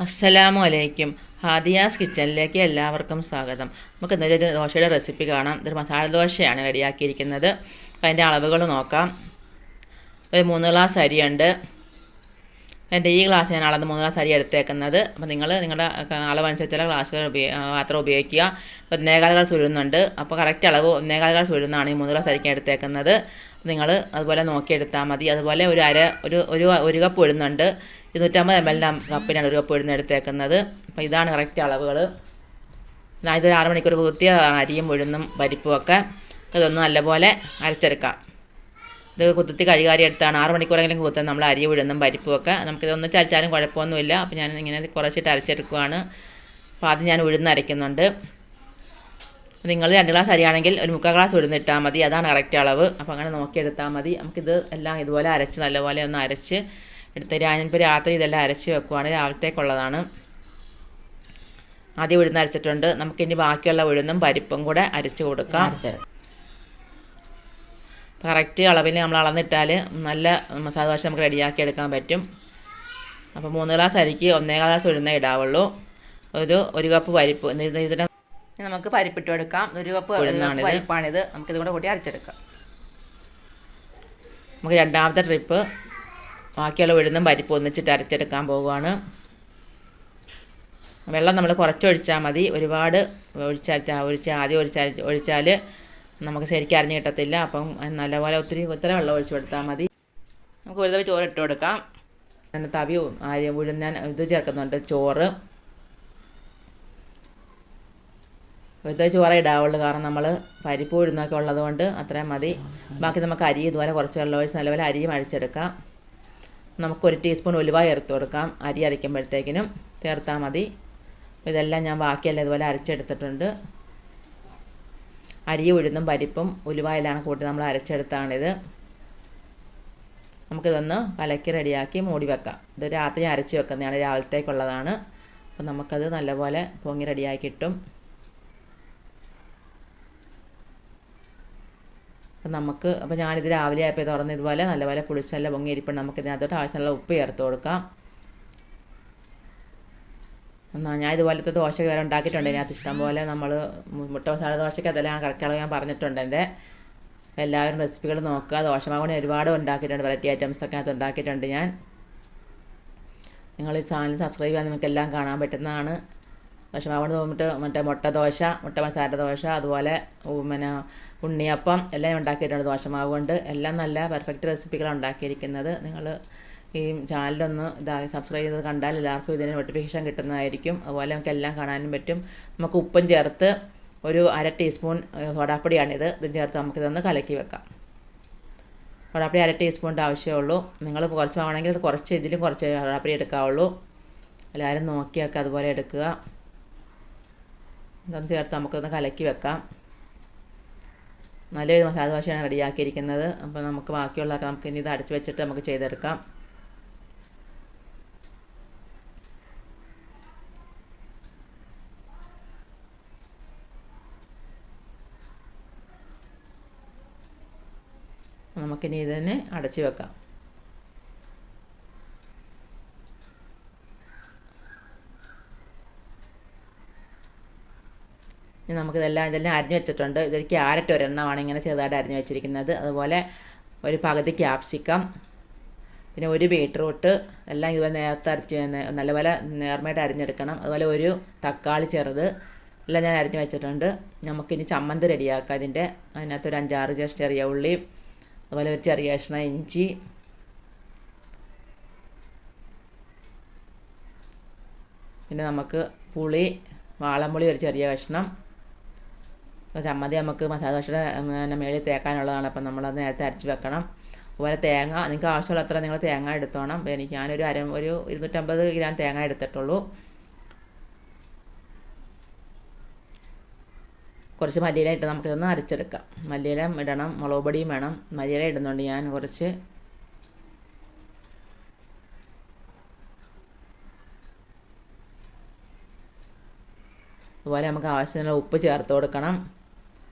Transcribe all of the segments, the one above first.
അസ്സലാമു അലൈക്കും. ഹാദിയാസ് കിച്ചണിലേക്ക് എല്ലാവർക്കും സ്വാഗതം. നമുക്ക് ഇന്നൊരു ദോശയുടെ റെസിപ്പി കാണാം. ഇതൊരു മസാല ദോശയാണ് റെഡിയാക്കിയിരിക്കുന്നത്. അതിൻ്റെ അളവുകൾ നോക്കാം. ഒരു 3 ഗ്ലാസ് അരിയുണ്ട്. എൻ്റെ ഈ ഗ്ലാസ് ഞാൻ അളന്ന് 3 ഗ്ലാസ് അരി എടുത്തേക്കുന്നത്. അപ്പോൾ നിങ്ങളുടെ അളവനുസരിച്ചുള്ള ഗ്ലാസ്സുകൾ മാത്രം ഉപയോഗിക്കുക. 1.25 ഗ്ലാസ് ഉഴുന്നുണ്ട്. അപ്പോൾ കറക്റ്റ് അളവ് 1.25 ഗ്ലാസ് ഉഴുന്നാണ് ഈ 3 ഗ്ലാസ് അരിക്ക് എടുത്തേക്കുന്നത്. നിങ്ങൾ അതുപോലെ നോക്കിയെടുത്താൽ മതി. അതുപോലെ ഒരു കപ്പ് ഉഴുന്നുണ്ട്. 250 ml കപ്പിനാണ് ഒരു കപ്പ് ഉഴുന്ന് എടുത്തേക്കുന്നത്. അപ്പോൾ ഇതാണ് കറക്റ്റ് അളവുകൾ. ഇത് 6 മണിക്കൂർ കുത്തിയതാണ് അരിയും ഉഴുന്നും പരിപ്പും ഒക്കെ. ഇതൊന്ന് നല്ലപോലെ അരച്ചെടുക്കാം. ഇത് കുത്തി കഴുകാരി എടുത്താണ് 6 മണിക്കൂറെങ്കിലും കുത്താൻ നമ്മൾ അരി ഉഴുന്നും പരിപ്പും ഒക്കെ. നമുക്കിതൊന്ന് ചരിച്ചാലും കുഴപ്പമൊന്നുമില്ല. അപ്പോൾ ഞാൻ ഇങ്ങനെ കുറച്ചിട്ട് അരച്ചെടുക്കുകയാണ്. അപ്പോൾ ആദ്യം ഞാൻ ഉഴുന്ന് അരയ്ക്കുന്നുണ്ട്. നിങ്ങൾ 2 ഗ്ലാസ് അരിയാണെങ്കിൽ ഒരു 3/4 ഗ്ലാസ് ഉഴുന്നിട്ടാൽ മതി. അതാണ് കറക്റ്റ് അളവ്. അപ്പോൾ അങ്ങനെ നോക്കിയെടുത്താൽ മതി. നമുക്കിത് എല്ലാം ഇതുപോലെ അരച്ച് നല്ലപോലെ ഒന്ന് അരച്ച് എടുത്ത് ഞാനിപ്പോൾ രാത്രി ഇതെല്ലാം അരച്ച് വെക്കുവാണ്. രാവിലത്തേക്കുള്ളതാണ്. ആദ്യം ഉഴുന്ന് അരച്ചിട്ടുണ്ട്. നമുക്കിനി ബാക്കിയുള്ള ഉഴുന്നും പരിപ്പും കൂടെ അരച്ച് കൊടുക്കാം. കറക്റ്റ് അളവിൽ നമ്മൾ അളന്നിട്ടാൽ നല്ല മസാല ദോശ നമുക്ക് റെഡിയാക്കി എടുക്കാൻ പറ്റും. അപ്പോൾ 3 ഗ്ലാസ് അരിക്ക് 1.25 ഗ്ലാസ് ഉഴുന്നേ ഇടാവുള്ളൂ. ഒരു കപ്പ് പരിപ്പ്. ഇതിന് നമുക്ക് പരിപ്പിട്ട് എടുക്കാം. 1 കപ്പ് പരിപ്പാണിത്. നമുക്കിത് കൂടെ കൂട്ടി അരച്ചെടുക്കാം. നമുക്ക് രണ്ടാമത്തെ ട്രിപ്പ് ബാക്കിയുള്ള ഉഴുന്നും പരിപ്പ് ഒന്നിച്ചിട്ട് അരച്ചെടുക്കാൻ പോവുകയാണ്. വെള്ളം നമ്മൾ കുറച്ചൊഴിച്ചാൽ മതി. ഒരുപാട് ഒഴിച്ചാൽ നമുക്ക് ശരിക്കും അരിഞ്ഞ് കിട്ടത്തില്ല. അപ്പം നല്ലപോലെ ഒത്തിരി വെള്ളം ഒഴിച്ചു കൊടുത്താൽ മതി. നമുക്ക് ഒരു തവി ചോറ് ഇട്ട് കൊടുക്കാം. തവി ഉഴുന്നാൻ ഇത് ചേർക്കുന്നുണ്ട്, ചോറ്. ഒരു ചോറേ ഇടാവുള്ളൂ. കാരണം നമ്മൾ പരിപ്പ് ഉഴുന്നൊക്കെ ഉള്ളത് കൊണ്ട് അത്രയും മതി. ബാക്കി നമുക്ക് അരി ഇതുപോലെ കുറച്ച് വെള്ളം ഒഴിച്ച് നല്ലപോലെ അരിയും അഴിച്ചെടുക്കാം. നമുക്ക് 1 ടീസ്പൂൺ ഉലുവ ചേർത്ത് കൊടുക്കാം. അരി അരയ്ക്കുമ്പോഴത്തേക്കിനും ചേർത്താൽ മതി. ഇതെല്ലാം ഞാൻ ബാക്കിയെല്ലാം ഇതുപോലെ അരച്ചെടുത്തിട്ടുണ്ട്. അരി ഉഴുന്നും പരിപ്പും ഉലുവയിലാണ് കൂട്ടി നമ്മൾ അരച്ചെടുത്താണിത്. നമുക്കിതൊന്ന് കലക്കി റെഡിയാക്കി മൂടി വെക്കാം. ഇത് രാത്രി അരച്ച് വെക്കുന്നതാണ്, രാവിലത്തേക്കുള്ളതാണ്. അപ്പോൾ നമുക്കത് നല്ലപോലെ പൊങ്ങി റെഡിയാക്കി കിട്ടും. അപ്പോൾ ഞാനിത് രാവിലെ ആയപ്പോൾ തുറന്ന് ഇതുപോലെ നല്ലപോലെ പുളിച്ചെല്ലാം പൊങ്ങിയിരിപ്പോൾ നമുക്ക് ഇതിനകത്തോട്ട് ആവശ്യമുള്ള ഉപ്പ് ചേർത്ത് കൊടുക്കാം. ഞാൻ ഇതുപോലത്തെ ദോശ വേറെ ഉണ്ടാക്കിയിട്ടുണ്ട്. ഇതിനകത്ത് ഇഷ്ടം പോലെ നമ്മൾ മുട്ട മസാല ദോശയ്ക്ക് അതെല്ലാം കറക്റ്റ് അളവ് ഞാൻ പറഞ്ഞിട്ടുണ്ട്. എൻ്റെ എല്ലാവരും റെസിപ്പികൾ നോക്കുക. ദോശമാവണി ഒരുപാട് ഉണ്ടാക്കിയിട്ടുണ്ട്. വെറൈറ്റി ഐറ്റംസൊക്കെ അതിനകത്ത് ഉണ്ടാക്കിയിട്ടുണ്ട് ഞാൻ. നിങ്ങൾ ഈ ചാനൽ സബ്സ്ക്രൈബ് ചെയ്യാൻ നിങ്ങൾക്കെല്ലാം കാണാൻ പറ്റുന്നതാണ്. ദോശമാവണി മറ്റേ മുട്ട ദോശ, മുട്ട മസാല ദോശ, അതുപോലെ ഉണ്ണിയപ്പം എല്ലാം ഉണ്ടാക്കിയിട്ടുണ്ട് ദോശമാവ് കൊണ്ട്. എല്ലാം നല്ല പെർഫെക്റ്റ് റെസിപ്പികളാണ് ഉണ്ടാക്കിയിരിക്കുന്നത്. നിങ്ങൾ ഈ ചാനലൊന്ന് സബ്സ്ക്രൈബ് ചെയ്ത് കണ്ടാൽ എല്ലാവർക്കും ഇതിന് നോട്ടിഫിക്കേഷൻ കിട്ടുന്നതായിരിക്കും. അതുപോലെ നമുക്ക് എല്ലാം കാണാനും പറ്റും. നമുക്ക് ഉപ്പും ചേർത്ത് ഒരു 1/2 ടീസ്പൂൺ സോഡാപ്പൊടിയാണിത്. ഇതും ചേർത്ത് നമുക്കിതൊന്ന് കലക്കി വെക്കാം. സോഡാപ്പൊടി 1/2 ടീസ്പൂണിൻ്റെ ആവശ്യമേ നിങ്ങൾ കുറച്ച് ആവണമെങ്കിൽ ഇതിലും കുറച്ച് സോഡാപ്പൊടി എടുക്കാവുള്ളൂ. എല്ലാവരും നോക്കിയൊക്കെ അതുപോലെ എടുക്കുക. ഇതൊന്ന് ചേർത്ത് നമുക്കൊന്ന് കലക്കി വെക്കാം. നല്ലൊരു മസാല ദോശയാണ് റെഡിയാക്കിയിരിക്കുന്നത്. അപ്പോൾ നമുക്ക് ബാക്കിയുള്ളതൊക്കെ നമുക്ക് ഇനി ഇത് അടച്ച് വെച്ചിട്ട് നമുക്ക് ചെയ്തെടുക്കാം. നമുക്കിനി ഇതിനെ അടച്ച് വെക്കാം. നമുക്കിതെല്ലാം അരിഞ്ഞ് വെച്ചിട്ടുണ്ട്. ഇതൊരു ക്യാരറ്റ് ഒരെണ്ണമാണ് ഇങ്ങനെ ചെറുതായിട്ട് അരിഞ്ഞ് വെച്ചിരിക്കുന്നത്. അതുപോലെ ഒരു പകുതി ക്യാപ്സിക്കം, പിന്നെ ഒരു ബീട്രൂട്ട് എല്ലാം ഇതുപോലെ നേരത്തെ അരച്ച് നല്ലപോലെ നേർമയായിട്ട് അരിഞ്ഞെടുക്കണം. അതുപോലെ ഒരു തക്കാളി ചെറുത് എല്ലാം ഞാൻ അരിഞ്ഞ് വെച്ചിട്ടുണ്ട്. നമുക്കിനി ചമ്മന്തി റെഡിയാക്കാം. അതിനകത്ത് ഒരു 5-6 ചെറിയ ഉള്ളി, അതുപോലെ ഒരു ചെറിയ കഷ്ണം ഇഞ്ചി, പിന്നെ നമുക്ക് പുളി, വാളംപുളി ഒരു ചെറിയ കഷ്ണം. ചമ്മന്തി നമുക്ക് മസാല ദോശയുടെ മേളിൽ തേക്കാനുള്ളതാണ്. അപ്പം നമ്മളത് നേരത്തെ അരച്ച് വെക്കണം. അതുപോലെ തേങ്ങ നിങ്ങൾക്ക് ആവശ്യമുള്ള അത്ര നിങ്ങൾ തേങ്ങ എടുത്തോണം. ഞാനൊരു 250 ഗ്രാം തേങ്ങ എടുത്തിട്ടുള്ളൂ. കുറച്ച് മല്ലിയില ഇട്ട് നമുക്കിതൊന്ന് അരച്ചെടുക്കാം. മല്ലിയില ഇടണം, മുളക് പൊടിയും വേണം. മല്ലിയില ഇടുന്നുണ്ട് ഞാൻ കുറച്ച്. അതുപോലെ നമുക്ക് ആവശ്യത്തിനുള്ള ഉപ്പ് ചേർത്ത് കൊടുക്കണം.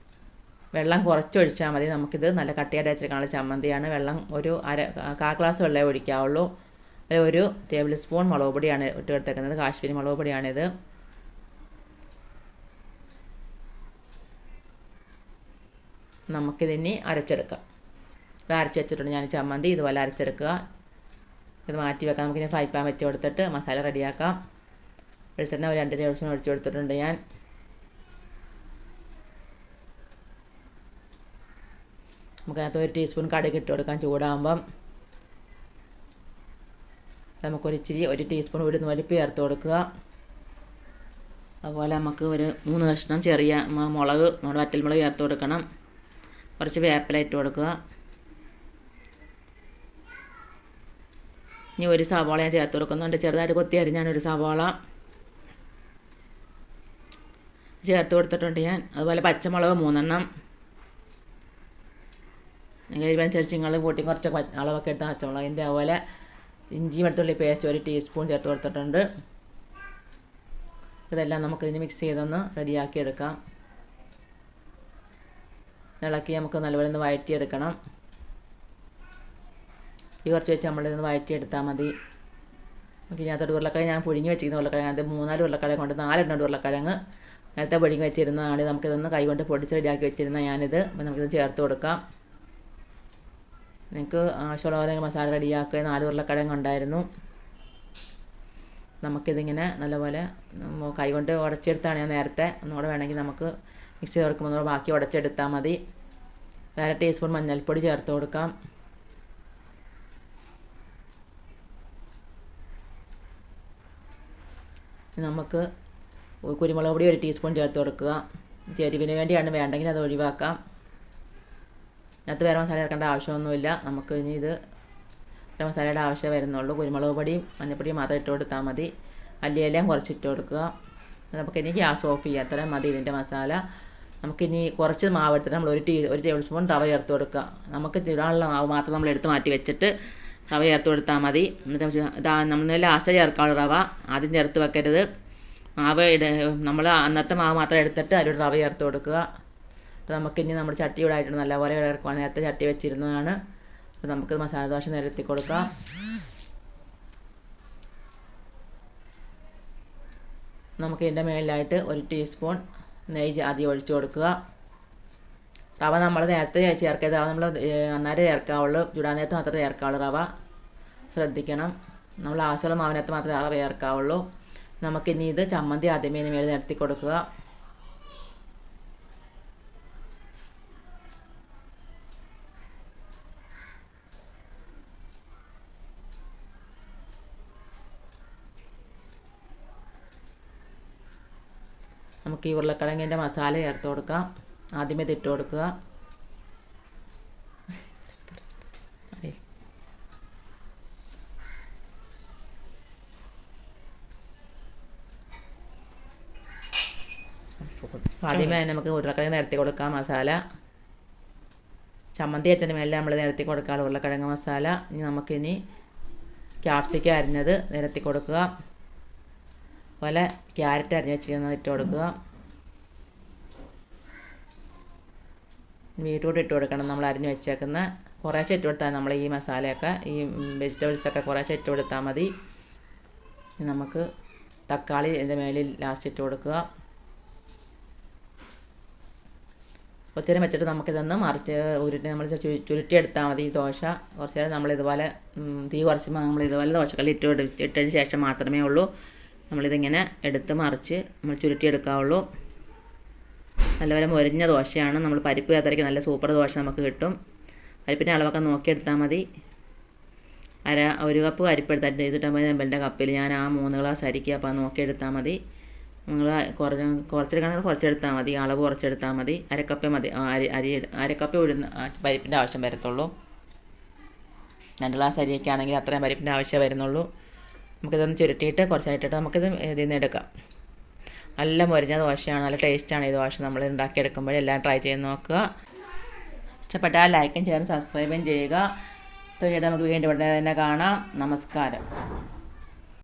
വെള്ളം കുറച്ചൊഴിച്ചാൽ മതി. നമുക്കിത് നല്ല കട്ടിയായിട്ട് വെച്ചിരിക്കാനുള്ള ചമ്മന്തിയാണ്. വെള്ളം ഒരു 1/4 ഗ്ലാസ് വെള്ളമേ ഒഴിക്കാവുള്ളൂ. 1 ടേബിൾ സ്പൂൺ മുളക് പൊടിയാണ് ഇട്ടെടുത്തേക്കുന്നത്. കാശ്മീരി മുളക് പൊടിയാണിത്. നമുക്കിതിനി അരച്ചെടുക്കാം. ഇത് അരച്ച് വെച്ചിട്ടുണ്ട് ഞാൻ ചമ്മന്തി. ഇതുപോലെ അരച്ചെടുക്കുക. ഇത് മാറ്റി വെക്കാം. നമുക്കിനി ഫ്രൈ പാൻ വെച്ച് കൊടുത്തിട്ട് മസാല റെഡിയാക്കാം. വെളിച്ചെണ്ണ ഒരു 2 ടേബിൾ സ്പൂൺ ഒഴിച്ച് കൊടുത്തിട്ടുണ്ട് ഞാൻ. നമുക്കതിനകത്ത് 1 ടീസ്പൂൺ കടുക് ഇട്ട് കൊടുക്കാം. ചൂടാകുമ്പം നമുക്കൊരിച്ചിരി 1 ടീസ്പൂൺ ഉഴുന്നുപരിപ്പ് ചേർത്ത് കൊടുക്കുക. അതുപോലെ നമുക്ക് ഒരു 3 കഷ്ണം ചെറിയ മുളക്, നമ്മുടെ വറ്റൽമുളക് ചേർത്ത് കൊടുക്കണം. കുറച്ച് വേപ്പില ഇട്ട് കൊടുക്കുക. ഇനി 1 സവാള ഞാൻ ചേർത്ത് കൊടുക്കുന്നുണ്ട്. ചെറുതായിട്ട് കൊത്തി അരിഞ്ഞാണ് 1 സവാള ചേർത്ത് കൊടുത്തിട്ടുണ്ട് ഞാൻ. അതുപോലെ പച്ചമുളക് 3 എണ്ണം. എരിവനുസരിച്ച് നിങ്ങൾ കൂട്ടി കുറച്ച് അളവൊക്കെ എടുത്താൽ പച്ചമുളക്. അതിൻ്റെ അതുപോലെ ഇഞ്ചി വെളുത്തുള്ളി പേസ്റ്റ് 1 ടീസ്പൂൺ ചേർത്ത് കൊടുത്തിട്ടുണ്ട്. ഇതെല്ലാം നമുക്കിതിന് മിക്സ് ചെയ്തൊന്ന് റെഡിയാക്കി എടുക്കാം. ഇളക്കി നമുക്ക് നല്ലപോലെ ഒന്ന് വഴറ്റിയെടുക്കണം. ഈ കുറച്ച് വെച്ച് നമ്മളിതൊന്ന് വഴറ്റിയെടുത്താൽ മതി. നമുക്ക് ഇതിനകത്തോട്ട് ഉരുളക്കിഴങ്ങ് ഞാൻ പുഴുങ്ങി വെച്ചിരിക്കുന്ന ഉരുളക്കിഴങ്ങ്, അത് 3-4 ഉരുളക്കിഴങ്ങ് കൊണ്ട് 4 എണ്ണം ഉരുളക്കിഴങ്ങ് നേരത്തെ പുഴുങ്ങി വെച്ചിരുന്നതാണ്. നമുക്കിതൊന്ന് കൈ കൊണ്ട് പൊടിച്ച് റെഡിയാക്കി വെച്ചിരുന്ന ഞാനിത്. അപ്പോൾ നമുക്കിത് ചേർത്ത് കൊടുക്കാം. നിങ്ങൾക്ക് ആവശ്യമുള്ള പോലെ മസാല റെഡിയാക്കുക. 4 ഉരുളക്കിഴങ്ങ് ഉണ്ടായിരുന്നു. നമുക്കിതിങ്ങനെ നല്ലപോലെ കൈ കൊണ്ട് ഉടച്ചെടുത്താണ് ഞാൻ നേരത്തെ. ഒന്നുകൂടെ വേണമെങ്കിൽ നമുക്ക് മിക്സ് ചെയ്ത് കൊടുക്കുമ്പോൾ ബാക്കി ഉടച്ചെടുത്താൽ മതി. 1/2 ടീസ്പൂൺ മഞ്ഞൾപ്പൊടി ചേർത്ത് കൊടുക്കാം. നമുക്ക് കുരുമുളക് പൊടി 1 ടീസ്പൂൺ ചേർത്ത് കൊടുക്കുക. എരിവിന് വേണ്ടിയാണ്, വേണ്ടെങ്കിൽ അത് ഒഴിവാക്കാം. അതിനകത്ത് വേറെ മസാല ചേർക്കേണ്ട ആവശ്യമൊന്നുമില്ല. നമുക്ക് ഇനി ഇത് വേറെ മസാലയുടെ ആവശ്യമേ വരുന്നുള്ളൂ. കുരുമുളക് പൊടിയും മഞ്ഞൾപ്പൊടിയും മാത്രം ഇട്ട് കൊടുത്താൽ മതി. മല്ലിയിലയും കുറച്ചിട്ട് കൊടുക്കുക. നമുക്കിനി ഗ്യാസ് ഓഫ് ചെയ്യാം. അത്രയും മതി ഇതിൻ്റെ മസാല. നമുക്കിനി കുറച്ച് മാവ് എടുത്തിട്ട് നമ്മൾ 1 ടേബിൾ സ്പൂൺ റവ ചേർത്ത് കൊടുക്കുക. നമുക്ക് ചൂടാനുള്ള മാവ് മാത്രം നമ്മൾ എടുത്ത് മാറ്റി വെച്ചിട്ട് റവ ചേർത്ത് കൊടുത്താൽ മതി. എന്നിട്ട് നമ്മൾ ലാസ്റ്റ് ചേർക്കാനുള്ള റവ ആദ്യം ചേർത്ത് വെക്കരുത്. മാവ് നമ്മൾ അന്നത്തെ മാവ് മാത്രം എടുത്തിട്ട് അതിലൊരു റവ ചേർത്ത് കൊടുക്കുക. അപ്പോൾ നമുക്കിനി നമ്മുടെ ചട്ടി ചൂടായിട്ട് നല്ലപോലെ ഇറക്കുക. നേരത്തെ ചട്ടി വെച്ചിരുന്നതാണ്. അപ്പോൾ നമുക്ക് മസാല ദോശ നിരത്തി കൊടുക്കാം. നമുക്ക് ഇതിൻ്റെ മേളിലായിട്ട് 1 ടീസ്പൂൺ നെയ്യ് ആദ്യം ഒഴിച്ച് കൊടുക്കുക. റവ നമ്മൾ നേരത്തെ ചേർക്കരുത്. റവ നമ്മൾ അന്നേരം ചേർക്കാവുള്ളൂ. ചൂടാൻ നേരത്ത് മാത്രമേ ചേർക്കാവുള്ളൂ. റവ ശ്രദ്ധിക്കണം. നമ്മൾ ആവശ്യമുള്ള മാവിനകത്ത് മാത്രമേ റവ ചേർക്കാവുള്ളൂ. നമുക്കിനി ഇത് ചമ്മന്തി ആദ്യമേ ഇതിന് മേളിൽ നിരത്തി കൊടുക്കുക. നമുക്ക് ഈ ഉരുളക്കിഴങ്ങിൻ്റെ മസാല ചേർത്ത് കൊടുക്കാം. ആദ്യമേ ഇതിട്ട് കൊടുക്കുക. ആദ്യമേ തന്നെ നമുക്ക് ഉരുളക്കിഴങ്ങ് നിരത്തി കൊടുക്കാം മസാല. ചമ്മന്തി അച്ഛൻ്റെ മേലെ നമ്മൾ നിരത്തി കൊടുക്കാം ഉരുളക്കിഴങ്ങ് മസാല. ഇനി നമുക്കിനി ക്യാപ്സിക്കം അരിഞ്ഞത് നിരത്തി കൊടുക്കുക. അതുപോലെ ക്യാരറ്റ് അരിഞ്ഞ് വെച്ചിരുന്നത് ഇട്ട് കൊടുക്കുക. ബീറ്റ്റൂട്ട് ഇട്ട് കൊടുക്കണം. നമ്മൾ അരിഞ്ഞ് വെച്ചേക്കുന്ന കുറേശ്ശെ ഇട്ട് കൊടുത്താൽ നമ്മൾ ഈ മസാലയൊക്കെ ഈ വെജിറ്റബിൾസൊക്കെ കുറേശ്ശെ ഇട്ട് കൊടുത്താൽ മതി. നമുക്ക് തക്കാളി ഇതിൻ്റെ മേലിൽ ലാസ്റ്റ് ഇട്ട് കൊടുക്കുക. കുറച്ച് നേരം വെച്ചിട്ട് നമുക്കിതൊന്ന് മറിച്ച് നമ്മൾ ചുരുട്ടിയെടുത്താൽ മതി. ഈ ദോശ കുറച്ച് നേരം നമ്മളിതുപോലെ തീ കുറച്ചുമ്പോൾ നമ്മളിതുപോലെ ദോശക്കല്ലിൽ ഇട്ടതിന് ശേഷം മാത്രമേ ഉള്ളൂ നമ്മളിതിങ്ങനെ എടുത്ത് മറിച്ച് നമ്മൾ ചുരുട്ടിയെടുക്കാവുള്ളൂ. നല്ലപോലെ മൊരിഞ്ഞ ദോശയാണ്. നമ്മൾ പരിപ്പ് ചേർത്തരയ്ക്ക് നല്ല സൂപ്പർ ദോശ നമുക്ക് കിട്ടും. പരിപ്പിൻ്റെ അളവൊക്കെ നോക്കിയെടുത്താൽ മതി. 1 കപ്പ് അരിപ്പെടുത്താൻ 250 ml കപ്പിൽ ഞാൻ ആ 3 ഗ്ലാസ് അരിക്കുക. അപ്പോൾ അത് നോക്കിയെടുത്താൽ മതി. നിങ്ങൾ കുറച്ചെടുക്കണമെങ്കിൽ കുറച്ചെടുത്താൽ മതി. അളവ് കുറച്ചെടുത്താൽ മതി. അരക്കപ്പേ മതി. അരക്കപ്പേ പരിപ്പിൻ്റെ ആവശ്യം വരത്തുള്ളൂ. 2 ഗ്ലാസ് അരിയൊക്കെ ആണെങ്കിൽ അത്രയും പരിപ്പിൻ്റെ ആവശ്യമേ വരുന്നുള്ളൂ. നമുക്കിതൊന്ന് ചുരുട്ടിയിട്ട് കുറച്ചായിട്ടിട്ട് നമുക്കിത് ഇതിൽ നിന്ന് എടുക്കാം. നല്ല മൊരിഞ്ഞ ദോശയാണ്. നല്ല ടേസ്റ്റാണ് ഈ ദോശ. നമ്മൾ ഉണ്ടാക്കിയെടുക്കുമ്പോൾ എല്ലാം ട്രൈ ചെയ്ത് നോക്കുക. ഇഷ്ടപ്പെട്ടാൽ ലൈക്കും ഷെയറും സബ്സ്ക്രൈബും ചെയ്യുക. തീർച്ചയായിട്ടും നമുക്ക് വീണ്ടും ഇവിടെ തന്നെ കാണാം. നമസ്കാരം.